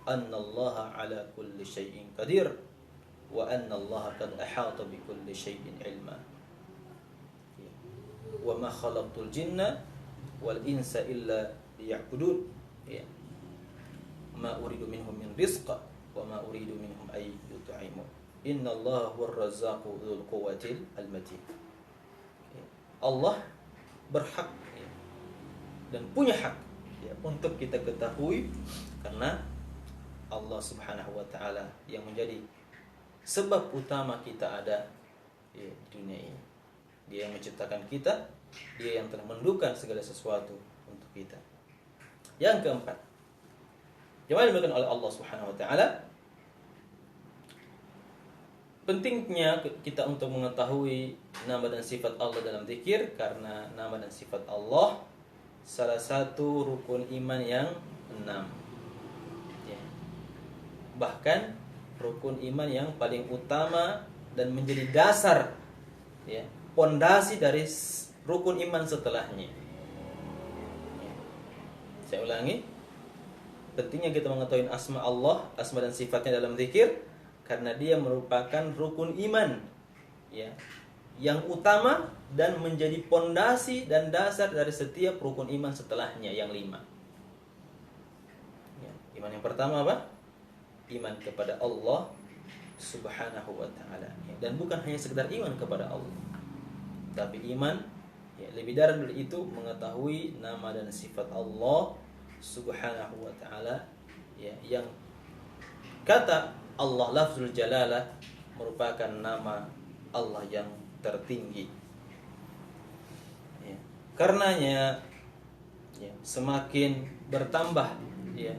annallaha ala kulli syai'in qadir wa annallaha qad ahata bi kulli syai'in ilma. Wa ma khalaqtul jinna wal insa illa liya'budun. Ya. Ma uridu minhum min rizqa wa ma uridu minhum ay yut'imun. Innallaha huwar razzaqu dzul quwwatil matin. Allah berhak dan punya hak untuk kita ketahui, karena Allah Subhanahu wa taala yang menjadi sebab utama kita ada di dunia ini. Dia yang menciptakan kita, dia yang telah menentukan segala sesuatu untuk kita. Yang keempat, yang dilakukan oleh Allah Subhanahu wa taala, pentingnya kita untuk mengetahui nama dan sifat Allah dalam zikir, karena nama dan sifat Allah salah satu rukun iman yang 6. Ya. Bahkan rukun iman yang paling utama dan menjadi dasar, ya, pondasi dari rukun iman setelahnya. Ya. Saya ulangi, pentingnya kita mengetahui asma Allah, asma dan sifatnya dalam zikir, karena dia merupakan rukun iman, ya, yang utama dan menjadi pondasi dan dasar dari setiap rukun iman setelahnya yang 5. Ya, iman yang pertama apa? Iman kepada Allah Subhanahu wa taala. Ya, dan bukan hanya sekedar iman kepada Allah, tapi iman, ya, lebih dari itu, mengetahui nama dan sifat Allah Subhanahu wa taala, ya, yang kata Allah lafzul jalalah merupakan nama Allah yang tertinggi. Ya. Karenanya, ya, semakin bertambah, ya,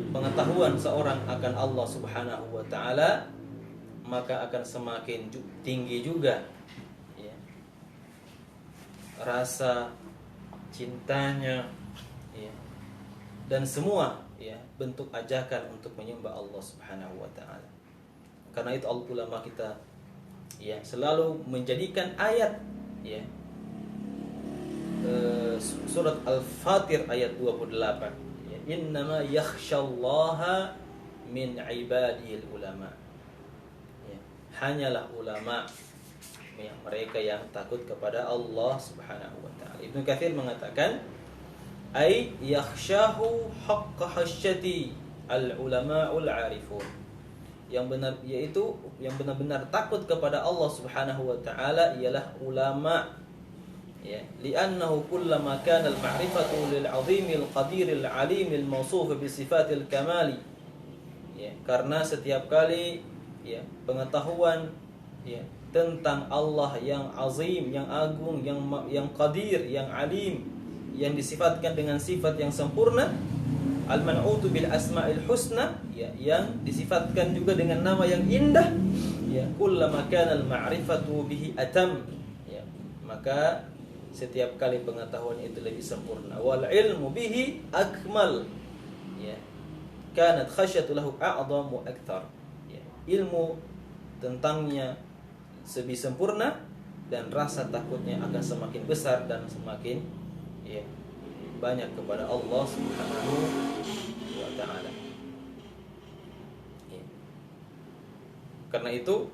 pengetahuan seorang akan Allah Subhanahu wa taala, maka akan semakin tinggi juga, ya, rasa cintanya, ya, dan semua, ya, bentuk ajakan untuk menyembah Allah Subhanahu wa taala. Karena itu ulama kita, ya, selalu menjadikan ayat, ya, surat Al-Fatir ayat 28, ya, innama yakhsyallaha min ibadihil ulama. Ya, hanyalah ulama, ya, mereka yang takut kepada Allah Subhanahu wa taala. Ibnu Katsir mengatakan, ay yakhshahu haqqa khasyati al-ulama'ul 'arifun. Yang benar, yaitu yang benar-benar takut kepada Allah Subhanahu wa taala ialah ulama, ya, li'annahu kullama kana al-ma'rifatu lil 'azimil qadiril 'alimil mawsuf bi sifatil kamali. Ya, karena setiap kali, ya, pengetahuan, ya, tentang Allah yang azim, yang agung, yang qadir, yang alim, yang disifatkan dengan sifat yang sempurna, al-man'utu bil asma'il husna, ya, yang disifatkan juga dengan nama yang indah, ya, kullama kana al-ma'rifatu bihi atam, ya, maka setiap kali pengetahuan itu lebih sempurna. Wal ilmu bihi akmal, ya, kanat khasyatu lahu a'dham wa akthar, ya, ilmu tentangnya lebih sempurna dan rasa takutnya akan semakin besar dan semakin, ya, banyak kepada Allah Subhanahu wa taala. Ya. Karena itu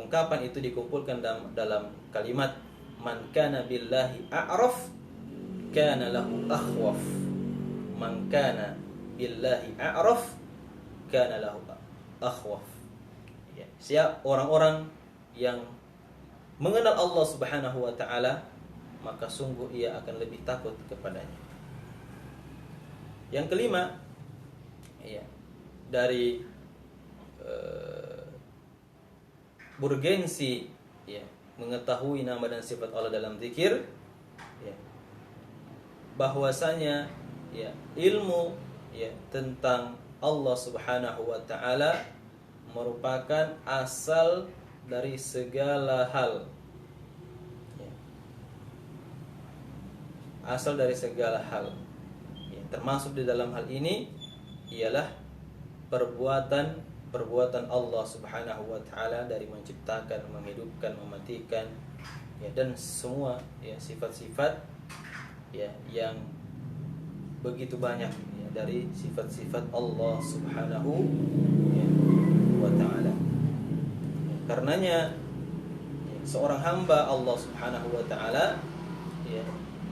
ungkapan itu dikumpulkan dalam kalimat man kana billahi a'raf kana lahu akhwaf. Man kana billahi a'raf kana lahu akhwaf. Ya, siapa orang-orang yang mengenal Allah Subhanahu wa taala, maka sungguh ia akan lebih takut kepadanya. Yang kelima, ya, dari urgensi, ya, mengetahui nama dan sifat Allah dalam zikir, ya, bahwasanya, ya, ilmu, ya, tentang Allah Subhanahu wa taala merupakan asal dari segala hal. Ya. Asal dari segala hal. Ya, termasuk di dalam hal ini ialah perbuatan Allah Subhanahu wa taala dari menciptakan, menghidupkan, mematikan, ya, dan semua, ya, sifat-sifat, ya, yang begitu banyak, ya, dari sifat-sifat Allah Subhanahu wa taala. Karenanya seorang hamba Allah Subhanahu wa taala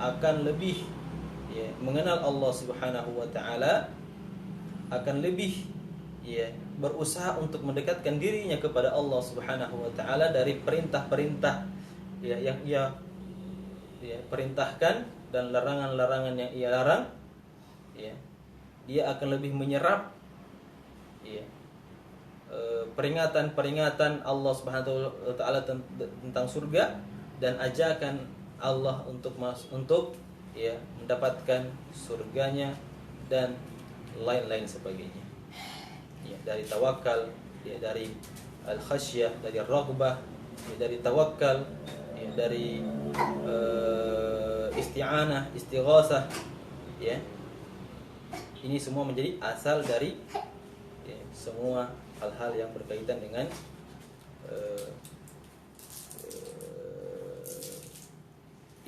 akan lebih mengenal Allah Subhanahu wa taala, akan lebih berusaha untuk mendekatkan dirinya kepada Allah Subhanahu wa taala dari perintah-perintah yang ia perintahkan dan larangan-larangan yang ia larang. Dia akan lebih menyerap peringatan-peringatan Allah Subhanahu wa taala tentang surga dan ajakan Allah untuk mendapatkan surganya dan lain-lain sebagainya. Dari tawakal, dari al-khasyah, dari raghbah, dari tawakal, dari isti'anah, istighasah, ini semua menjadi asal dari semua hal-hal yang berkaitan dengan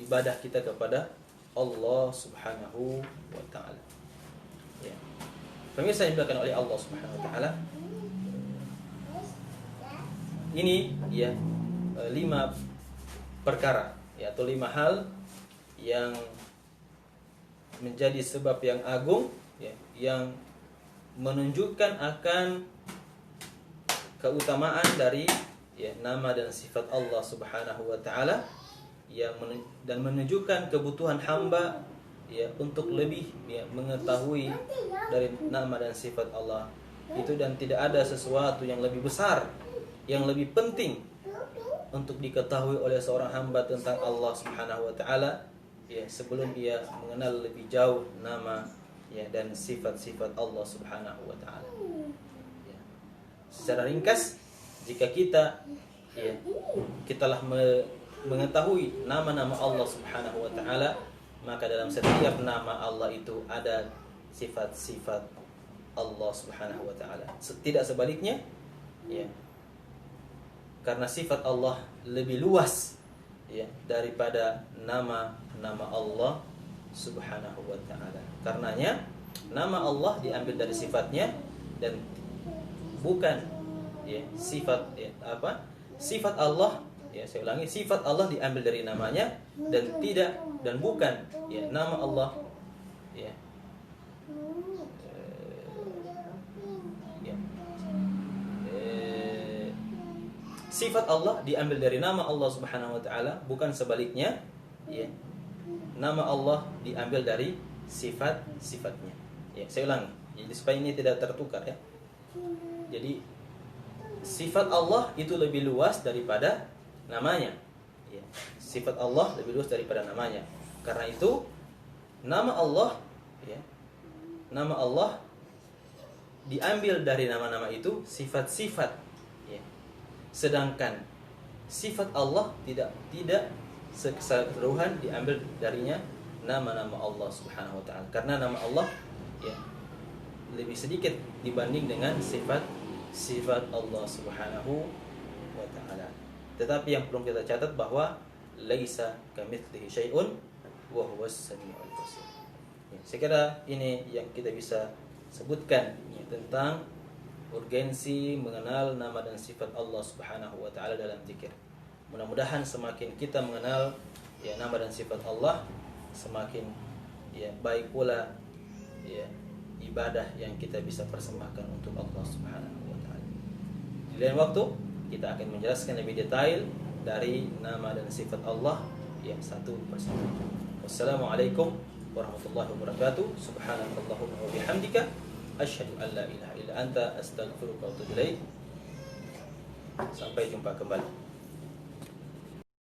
ibadah kita kepada Allah Subhanahu wa taala. Pemirsa yang dimuliakan oleh Allah Subhanahu wa taala, ini 5 perkara atau 5 hal yang menjadi sebab yang agung yang menunjukkan akan keutamaan dari nama dan sifat Allah Subhanahu wa taala dan menunjukkan kebutuhan hamba untuk lebih mengetahui dari nama dan sifat Allah itu, dan tidak ada sesuatu yang lebih besar, yang lebih penting untuk diketahui oleh seorang hamba tentang Allah Subhanahu wa taala sebelum ia mengenal lebih jauh nama dan sifat-sifat Allah Subhanahu wa taala. Secara ringkas, jika kita telah mengetahui nama-nama Allah Subhanahu wa taala, maka dalam setiap nama Allah itu ada sifat-sifat Allah Subhanahu wa taala. Tidak sebaliknya, karena sifat Allah lebih luas daripada nama-nama Allah Subhanahu wa taala. Karenanya nama Allah diambil dari sifatnya dan bukan sifat sifat Allah, saya ulangi, sifat Allah diambil dari namanya dan bukan nama Allah sifat Allah diambil dari nama Allah Subhanahu wa taala, bukan sebaliknya. Nama Allah diambil dari sifat-sifatnya. Saya ulangi, jadi supaya ini tidak tertukar Jadi sifat Allah itu lebih luas daripada namanya. Sifat Allah lebih luas daripada namanya. Karena itu nama Allah nama Allah diambil dari nama-nama itu sifat-sifat. Sedangkan sifat Allah tidak keseluruhan diambil darinya nama-nama Allah Subhanahu wa taala. Karena nama Allah lebih sedikit dibanding dengan sifat Allah Subhanahu wa taala. Tetapi yang perlu kita catat bahwa laisa kamitslihi syai'un wa huwas samiul basir. Saya kira ini yang kita bisa sebutkan tentang urgensi mengenal nama dan sifat Allah Subhanahu wa taala dalam zikir. Mudah-mudahan semakin kita mengenal nama dan sifat Allah, semakin baik pula ibadah yang kita bisa persembahkan untuk Allah Subhanahu wa taala. Di lain waktu kita akan menjelaskan lebih detail dari nama dan sifat Allah yang satu persatu. Wassalamualaikum warahmatullahi wabarakatuh. Subhanakallahumma wa bihamdika asyhadu an la ilaha illa anta astaghfiruka wa atubu ilaik. Sampai jumpa kembali.